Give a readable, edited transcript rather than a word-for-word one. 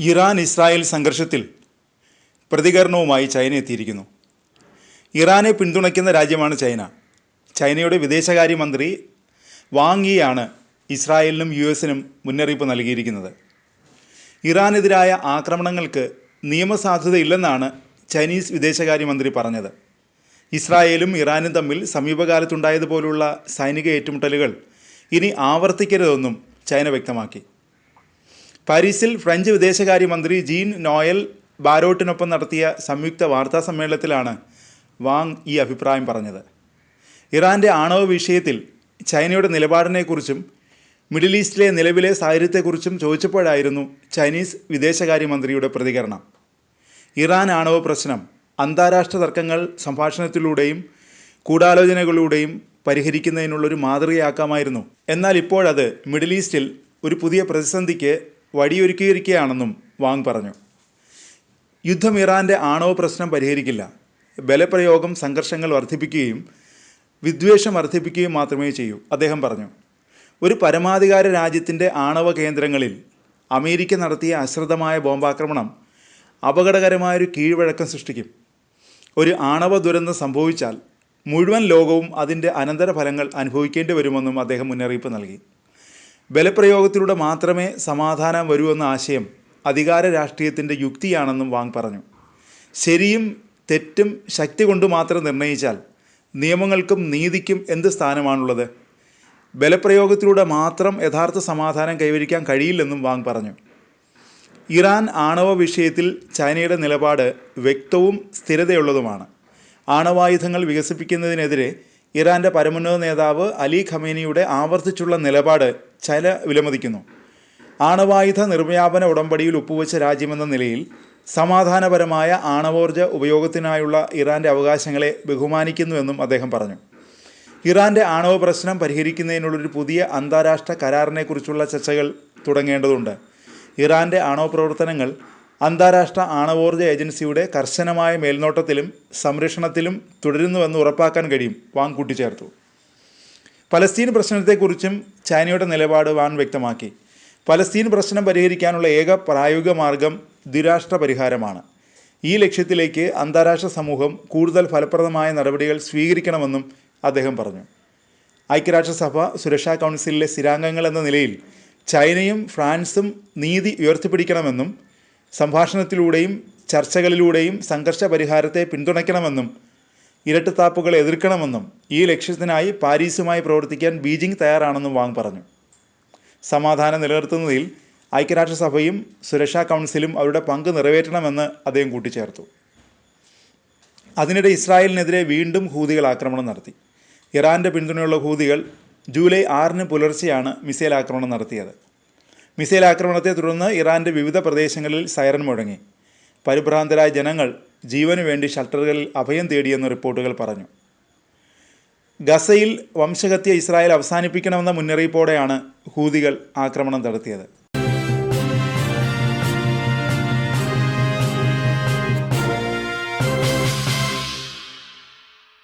Iran Israel സംഘർഷത്തിൽ പ്രതികരണവുമായി China എത്തിയിരിക്കുന്നു. ഇറാനെ പിന്തുണയ്ക്കുന്ന രാജ്യമാണ് ചൈന. ചൈനയുടെ വിദേശകാര്യമന്ത്രി വാങ് യിയാണ് ഇസ്രായേലിനും US-നും മുന്നറിയിപ്പ് നൽകിയിരിക്കുന്നത്. ഇറാനെതിരായ ആക്രമണങ്ങൾക്ക് നിയമസാധുതയില്ലെന്നാണ് ചൈനീസ് വിദേശകാര്യമന്ത്രി പറഞ്ഞത്. ഇസ്രായേലും ഇറാനും തമ്മിൽ സമീപകാലത്തുണ്ടായതുപോലുള്ള സൈനിക ഏറ്റുമുട്ടലുകൾ ഇനി ആവർത്തിക്കരുതെന്നും ചൈന വ്യക്തമാക്കി. പാരീസിൽ ഫ്രഞ്ച് വിദേശകാര്യമന്ത്രി ജീൻ നോയൽ ബാരോട്ടിനൊപ്പം നടത്തിയ സംയുക്ത വാർത്താ സമ്മേളനത്തിലാണ് വാങ് ഈ അഭിപ്രായം പറഞ്ഞത്. ഇറാൻ്റെ ആണവ വിഷയത്തിൽ ചൈനയുടെ നിലപാടിനെക്കുറിച്ചും മിഡിൽ ഈസ്റ്റിലെ നിലവിലെ സാഹചര്യത്തെക്കുറിച്ചും ചോദിച്ചപ്പോഴായിരുന്നു ചൈനീസ് വിദേശകാര്യമന്ത്രിയുടെ പ്രതികരണം. ഇറാൻ ആണവ പ്രശ്നം അന്താരാഷ്ട്ര തർക്കങ്ങൾ സംഭാഷണത്തിലൂടെയും ഗൂഢാലോചനകളിലൂടെയും പരിഹരിക്കുന്നതിനുള്ളൊരു മാതൃകയാക്കാമായിരുന്നു. എന്നാൽ ഇപ്പോഴത് മിഡിൽ ഈസ്റ്റിൽ ഒരു പുതിയ പ്രതിസന്ധിക്ക് വഴിയൊരുക്കിയിരിക്കുകയാണെന്നും വാങ് പറഞ്ഞു. യുദ്ധം ഇറാൻ്റെ ആണവ പ്രശ്നം പരിഹരിക്കില്ല. ബലപ്രയോഗം സംഘർഷങ്ങൾ വർദ്ധിപ്പിക്കുകയും വിദ്വേഷം വർദ്ധിപ്പിക്കുകയും മാത്രമേ ചെയ്യൂ, അദ്ദേഹം പറഞ്ഞു. ഒരു പരമാധികാര രാജ്യത്തിൻ്റെ ആണവ കേന്ദ്രങ്ങളിൽ അമേരിക്ക നടത്തിയ അശ്രദ്ധമായ ബോംബാക്രമണം അപകടകരമായൊരു കീഴ്വഴക്കം സൃഷ്ടിക്കും. ഒരു ആണവ ദുരന്തം സംഭവിച്ചാൽ മുഴുവൻ ലോകവും അതിൻ്റെ അനന്തരഫലങ്ങൾ അനുഭവിക്കേണ്ടി വരുമെന്നും അദ്ദേഹം മുന്നറിയിപ്പ് നൽകി. ബലപ്രയോഗത്തിലൂടെ മാത്രമേ സമാധാനം വരൂ എന്ന ആശയം അധികാര രാഷ്ട്രീയത്തിൻ്റെ യുക്തിയാണെന്നും വാങ് പറഞ്ഞു. ശരിയും തെറ്റും ശക്തി കൊണ്ട് മാത്രം നിർണയിച്ചാൽ നിയമങ്ങൾക്കും നീതിക്കും എന്ത് സ്ഥാനമാണുള്ളത്? ബലപ്രയോഗത്തിലൂടെ മാത്രം യഥാർത്ഥ സമാധാനം കൈവരിക്കാൻ കഴിയില്ലെന്നും വാങ് പറഞ്ഞു. ഇറാൻ ആണവ വിഷയത്തിൽ ചൈനയുടെ നിലപാട് വ്യക്തവും സ്ഥിരതയുള്ളതുമാണ്. ആണവായുധങ്ങൾ വികസിപ്പിക്കുന്നതിനെതിരെ ഇറാൻ്റെ പരമോന്നത നേതാവ് അലി ഖമേനിയുടെ ആവർത്തിച്ചുള്ള നിലപാട് ചൈന വിലമതിക്കുന്നു. ആണവായുധ നിർവ്യാപന ഉടമ്പടിയിൽ ഒപ്പുവെച്ച രാജ്യമെന്ന നിലയിൽ സമാധാനപരമായ ആണവോർജ ഉപയോഗത്തിനായുള്ള ഇറാൻ്റെ അവകാശങ്ങളെ ബഹുമാനിക്കുന്നുവെന്നും അദ്ദേഹം പറഞ്ഞു. ഇറാൻ്റെ ആണവ പ്രശ്നം പരിഹരിക്കുന്നതിനുള്ളൊരു പുതിയ അന്താരാഷ്ട്ര കരാറിനെക്കുറിച്ചുള്ള ചർച്ചകൾ തുടങ്ങേണ്ടതുണ്ട്. ഇറാൻ്റെ ആണവ പ്രവർത്തനങ്ങൾ അന്താരാഷ്ട്ര ആണവോർജ ഏജൻസിയുടെ കർശനമായ മേൽനോട്ടത്തിലും സംരക്ഷണത്തിലും തുടരുന്നുവെന്ന് ഉറപ്പാക്കാൻ കഴിയും, വാങ് കൂട്ടിച്ചേർത്തു. പലസ്തീൻ പ്രശ്നത്തെക്കുറിച്ചും ചൈനയുടെ നിലപാട് വാങ് വ്യക്തമാക്കി. പലസ്തീൻ പ്രശ്നം പരിഹരിക്കാനുള്ള ഏക പ്രായോഗിക മാർഗം ദ്വിരാഷ്ട്ര പരിഹാരമാണ്. ഈ ലക്ഷ്യത്തിലേക്ക് അന്താരാഷ്ട്ര സമൂഹം കൂടുതൽ ഫലപ്രദമായ നടപടികൾ സ്വീകരിക്കണമെന്നും അദ്ദേഹം പറഞ്ഞു. ഐക്യരാഷ്ട്രസഭ സുരക്ഷാ കൗൺസിലിലെ സ്ഥിരാംഗങ്ങൾ എന്ന നിലയിൽ ചൈനയും ഫ്രാൻസും നീതി ഉയർത്തിപ്പിടിക്കണമെന്നും സംഭാഷണത്തിലൂടെയും ചർച്ചകളിലൂടെയും സംഘർഷ പരിഹാരത്തെ പിന്തുണയ്ക്കണമെന്നും ഇരട്ടത്താപ്പുകൾ എതിർക്കണമെന്നും ഈ ലക്ഷ്യത്തിനായി പാരീസുമായി പ്രവർത്തിക്കാൻ ബീജിംഗ് തയ്യാറാണെന്നും വാങ് പറഞ്ഞു. സമാധാനം നിലനിർത്തുന്നതിൽ ഐക്യരാഷ്ട്രസഭയും സുരക്ഷാ കൗൺസിലും അവരുടെ പങ്ക് നിറവേറ്റണമെന്ന് അദ്ദേഹം കൂട്ടിച്ചേർത്തു. അതിനിടെ ഇസ്രായേലിനെതിരെ വീണ്ടും ഹൂതികൾ ആക്രമണം നടത്തി. ഇറാൻ്റെ പിന്തുണയുള്ള ഹൂതികൾ ജൂലൈ 6 പുലർച്ചെയാണ് മിസൈൽ ആക്രമണം നടത്തിയത്. മിസൈൽ ആക്രമണത്തെ തുടർന്ന് ഇറാൻ്റെ വിവിധ പ്രദേശങ്ങളിൽ സൈറൻ മുഴങ്ങി. പരിഭ്രാന്തരായ ജനങ്ങൾ ജീവനു വേണ്ടി ഷട്ടറുകളിൽ അഭയം തേടിയെന്ന് റിപ്പോർട്ടുകൾ പറഞ്ഞു. ഗസയിൽ വംശഹത്യ ഇസ്രായേൽ അവസാനിപ്പിക്കണമെന്ന മുന്നറിയിപ്പോടെയാണ് ഹൂതികൾ ആക്രമണം നടത്തിയത്.